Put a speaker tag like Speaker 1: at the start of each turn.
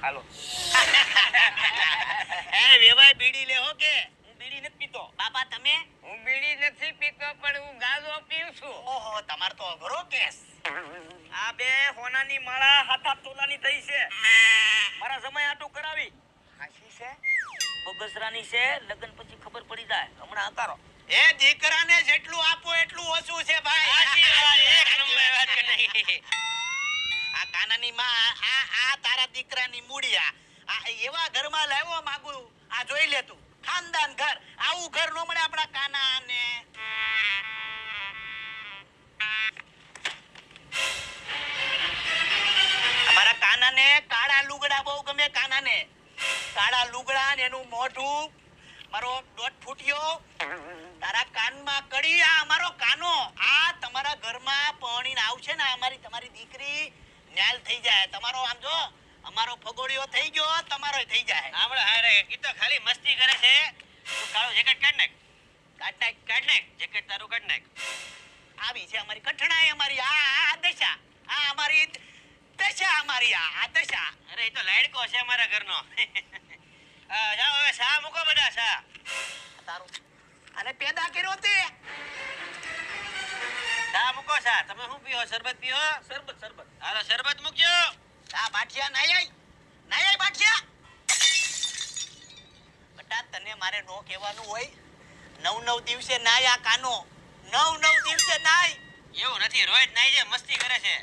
Speaker 1: હાલો.
Speaker 2: એ વેવાય બીડી લે હો કે
Speaker 1: હું બીડી નથી પીતો.
Speaker 2: બાપા તમે?
Speaker 1: હું બીડી નથી પીતો પણ હું ગાંજો પીઉં છું.
Speaker 2: ઓહો તમાર તો અઘરો કેસ.
Speaker 1: આ બે હોનાની માળા 7-8 તોલાની થઈ છે. મારા જમાઈ આટું કરાવી.
Speaker 2: હાચી છે?
Speaker 1: બગસરાની છે. લગ્ન પછી ખબર પડી જાય. હમણાં અતારો.
Speaker 2: એ દીકરાને જેટલું આપો એટલું ઓછું છે ભાઈ.
Speaker 1: સાચી વાત, એક નંબર વાત કરી.
Speaker 2: આ કાનાની માં આ તારા દીકરાની મૂડિયા આ એવા ઘરમાં લાવ્યો માંગુ. આ જોઈ લે તું ખાનદાન ઘર. આવું ઘર નો મળે આપણા કાનાને. અમારા કાનાને કાળા લુગડા બહુ ગમે. કાનાને કાળા લુગડા ને એનું મોઢું. મારો દોઢ ફૂટ્યો. તારા કાનમાં કડી. આ અમારો કાનો. આ તમારા ઘરમાં પરણીને આવશે ને અમારી તમારી દીકરી ન્યાલ થઈ જાય. તમારો આમ જો અમારો ફગોડિયો થઈ ગયો તમારો થઈ જાય.
Speaker 1: આપણે હારે ઈ તો ખાલી મસ્તી કરે છે. તું કાળો જેકેટ કાઢ નાખ. કાઢ નાખ. જેકેટ તારું કાઢ નાખ.
Speaker 2: આવી છે અમારી કઠણાઈ. અમારી આ દશા. આ અમારી દશા. અમારી આ દશા.
Speaker 1: અરે ઈ તો લાડકો છે અમારા ઘરનો. જાઓ હવે શા મૂકો બધા શા.
Speaker 2: તારું અને પેદા કર્યો તે
Speaker 1: શા મૂકો શા. તમે શું પીઓ? શરબત પીઓ? શરબત. હાલો શરબત મૂકજો.
Speaker 2: આ બાઠિયા નાય બાઠિયા. બટા તને મારે નો કહેવાનું હોય. 9 દિવસે નાય. આ કાનો 9 દિવસે નાય.
Speaker 1: એવું નથી રોજ નાઈ જે મસ્તી કરે છે.